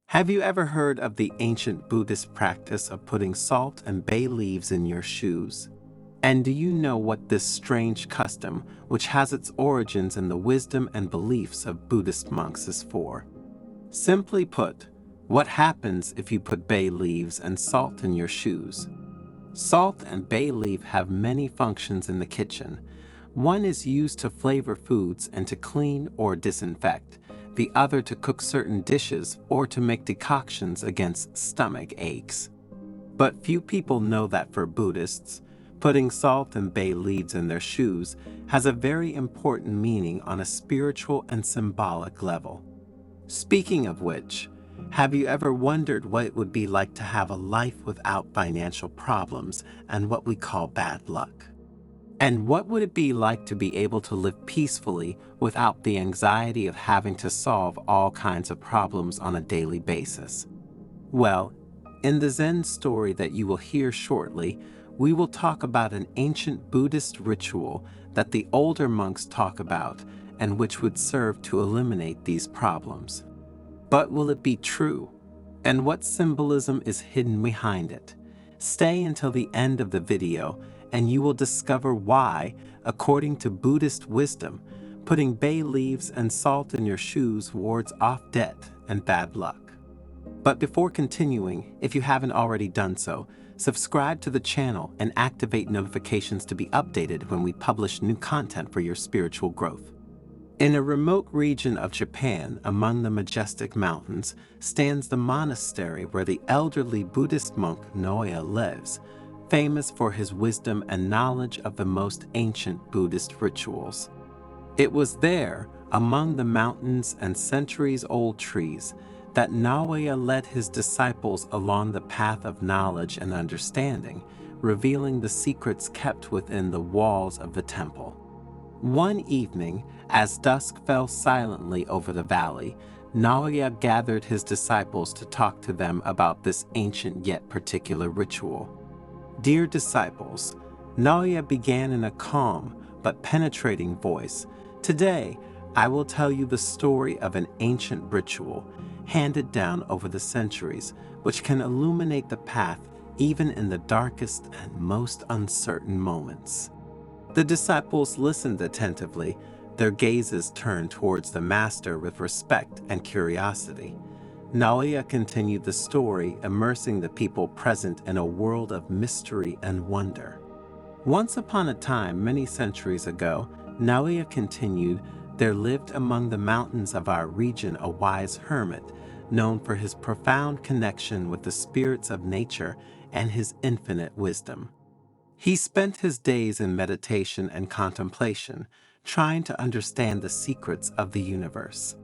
Have you ever heard of the ancient Buddhist practice of putting salt and bay leaves in your shoes? And do you know what this strange custom, which has its origins in the wisdom and beliefs of Buddhist monks, is for? Simply put, what happens if you put bay leaves and salt in your shoes? Salt and bay leaf have many functions in the kitchen. One is used to flavor foods and to clean or disinfect, the other to cook certain dishes or to make decoctions against stomach aches. But few people know that for Buddhists, putting salt and bay leaves in their shoes has a very important meaning on a spiritual and symbolic level. Speaking of which, have you ever wondered what it would be like to have a life without financial problems and what we call bad luck? And what would it be like to be able to live peacefully without the anxiety of having to solve all kinds of problems on a daily basis? Well, in the Zen story that you will hear shortly, we will talk about an ancient Buddhist ritual that the older monks talk about and which would serve to eliminate these problems. But will it be true? And what symbolism is hidden behind it? Stay until the end of the video and you will discover why, according to Buddhist wisdom, putting bay leaves and salt in your shoes wards off debt and bad luck. But before continuing, if you haven't already done so, subscribe to the channel and activate notifications to be updated when we publish new content for your spiritual growth. In a remote region of Japan, among the majestic mountains, stands the monastery where the elderly Buddhist monk Naoya lives, famous for his wisdom and knowledge of the most ancient Buddhist rituals. It was there, among the mountains and centuries-old trees, that Naoya led his disciples along the path of knowledge and understanding, revealing the secrets kept within the walls of the temple. One evening, as dusk fell silently over the valley, Naoya gathered his disciples to talk to them about this ancient yet particular ritual. Dear disciples, Naoya began in a calm but penetrating voice. Today, I will tell you the story of an ancient ritual handed down over the centuries, which can illuminate the path even in the darkest and most uncertain moments. The disciples listened attentively, their gazes turned towards the master with respect and curiosity. Naoya continued the story, immersing the people present in a world of mystery and wonder. Once upon a time, many centuries ago, Naoya continued, there lived among the mountains of our region a wise hermit, known for his profound connection with the spirits of nature and his infinite wisdom. He spent his days in meditation and contemplation, trying to understand the secrets of the universe.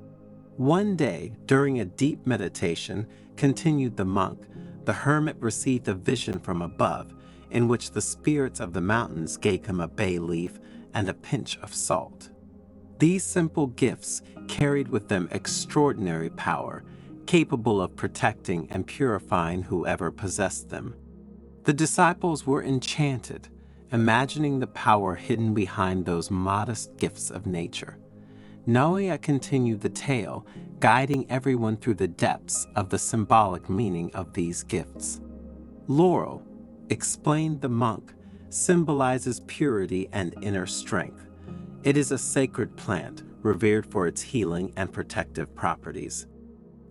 One day, during a deep meditation, continued the monk, the hermit received a vision from above, in which the spirits of the mountains gave him a bay leaf and a pinch of salt. These simple gifts carried with them extraordinary power, capable of protecting and purifying whoever possessed them. The disciples were enchanted, imagining the power hidden behind those modest gifts of nature. Naoya continued the tale, guiding everyone through the depths of the symbolic meaning of these gifts. Laurel, explained the monk, symbolizes purity and inner strength. It is a sacred plant, revered for its healing and protective properties.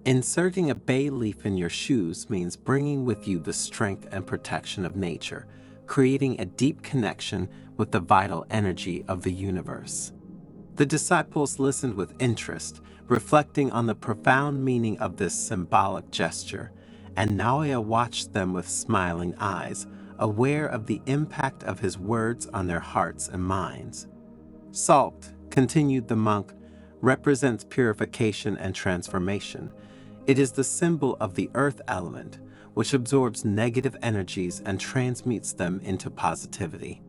Inserting a bay leaf in your shoes means bringing with you the strength and protection of nature, creating a deep connection with the vital energy of the universe. The disciples listened with interest, reflecting on the profound meaning of this symbolic gesture, and Naoya watched them with smiling eyes, aware of the impact of his words on their hearts and minds. Salt, continued the monk, represents purification and transformation. It is the symbol of the earth element, which absorbs negative energies and transmutes them into positivity.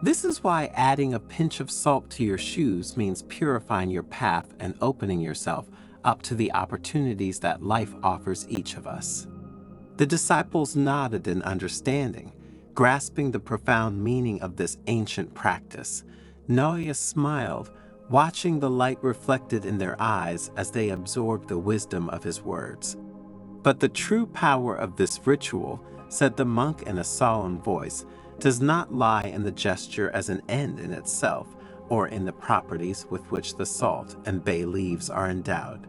This is why adding a pinch of salt to your shoes means purifying your path and opening yourself up to the opportunities that life offers each of us. The disciples nodded in understanding, grasping the profound meaning of this ancient practice. Naoya smiled, watching the light reflected in their eyes as they absorbed the wisdom of his words. But the true power of this ritual, said the monk in a solemn voice, does not lie in the gesture as an end in itself, or in the properties with which the salt and bay leaves are endowed.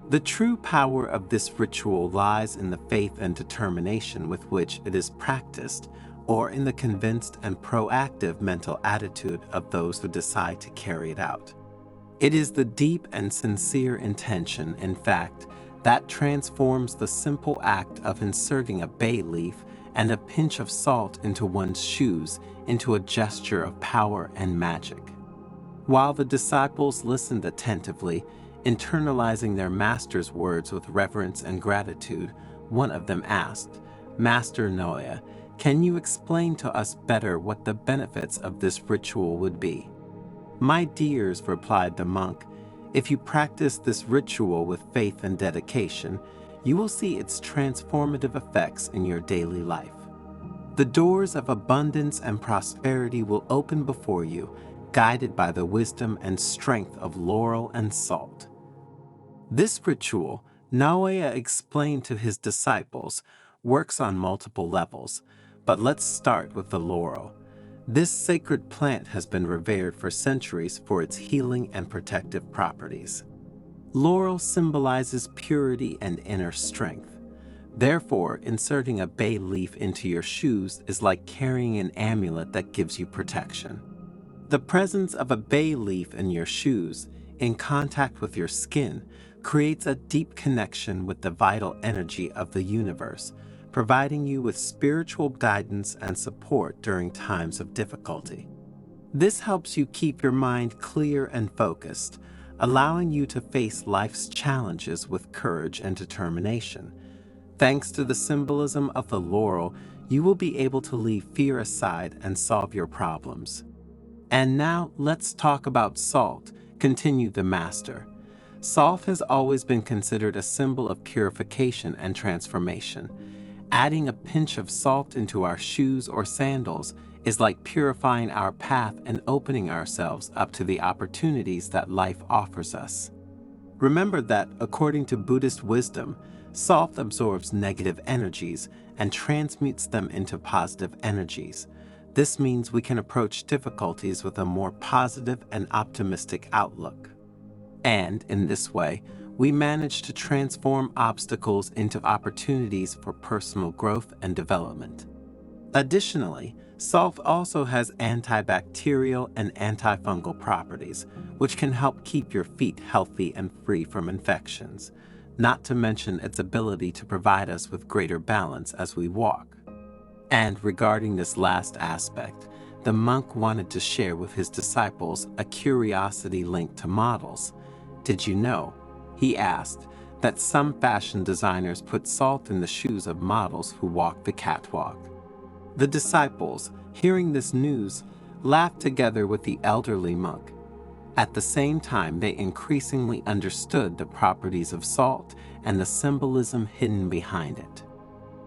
The true power of this ritual lies in the faith and determination with which it is practiced, or in the convinced and proactive mental attitude of those who decide to carry it out. It is the deep and sincere intention, in fact, that transforms the simple act of inserting a bay leaf and a pinch of salt into one's shoes into a gesture of power and magic. While the disciples listened attentively, internalizing their master's words with reverence and gratitude, one of them asked, "Master Noya, can you explain to us better what the benefits of this ritual would be?" "My dears," replied the monk, "if you practice this ritual with faith and dedication, you will see its transformative effects in your daily life. The doors of abundance and prosperity will open before you, guided by the wisdom and strength of laurel and salt." This ritual, Naoya explained to his disciples, works on multiple levels, but let's start with the laurel. This sacred plant has been revered for centuries for its healing and protective properties. Laurel symbolizes purity and inner strength. Therefore, inserting a bay leaf into your shoes is like carrying an amulet that gives you protection. The presence of a bay leaf in your shoes, in contact with your skin, creates a deep connection with the vital energy of the universe, providing you with spiritual guidance and support during times of difficulty. This helps you keep your mind clear and focused, allowing you to face life's challenges with courage and determination. Thanks to the symbolism of the laurel, you will be able to leave fear aside and solve your problems. "And now let's talk about salt," continued the master. Salt has always been considered a symbol of purification and transformation. Adding a pinch of salt into our shoes or sandals is like purifying our path and opening ourselves up to the opportunities that life offers us. Remember that, according to Buddhist wisdom, salt absorbs negative energies and transmutes them into positive energies. This means we can approach difficulties with a more positive and optimistic outlook. And in this way, we manage to transform obstacles into opportunities for personal growth and development. Additionally, salt also has antibacterial and antifungal properties, which can help keep your feet healthy and free from infections, not to mention its ability to provide us with greater balance as we walk. And regarding this last aspect, the monk wanted to share with his disciples a curiosity linked to models. "Did you know," he asked, "that some fashion designers put salt in the shoes of models who walk the catwalk?" The disciples, hearing this news, laughed together with the elderly monk. At the same time, they increasingly understood the properties of salt and the symbolism hidden behind it.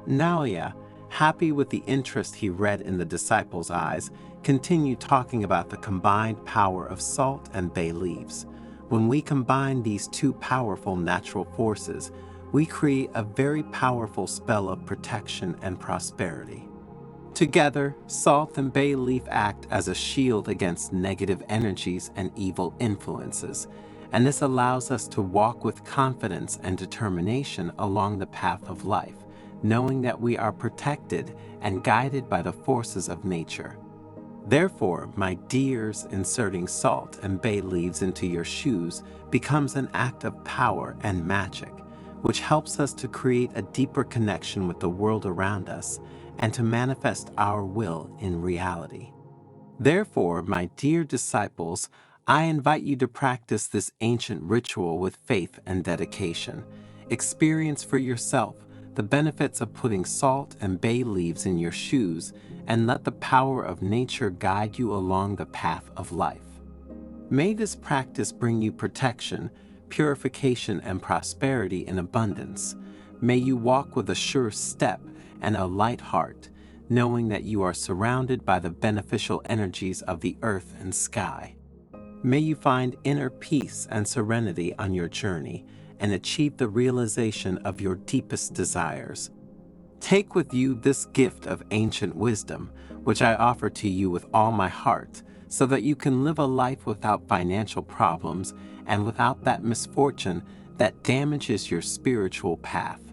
Naoya, happy with the interest he read in the disciples' eyes, continued talking about the combined power of salt and bay leaves. When we combine these two powerful natural forces, we create a very powerful spell of protection and prosperity. Together, salt and bay leaf act as a shield against negative energies and evil influences, and this allows us to walk with confidence and determination along the path of life, knowing that we are protected and guided by the forces of nature. Therefore, my dears, inserting salt and bay leaves into your shoes becomes an act of power and magic, which helps us to create a deeper connection with the world around us and to manifest our will in reality. Therefore, my dear disciples, I invite you to practice this ancient ritual with faith and dedication. Experience for yourself the benefits of putting salt and bay leaves in your shoes, and let the power of nature guide you along the path of life. May this practice bring you protection, purification, and prosperity in abundance. May you walk with a sure step and a light heart, knowing that you are surrounded by the beneficial energies of the earth and sky. May you find inner peace and serenity on your journey, and achieve the realization of your deepest desires. Take with you this gift of ancient wisdom, which I offer to you with all my heart, so that you can live a life without financial problems and without that misfortune that damages your spiritual path.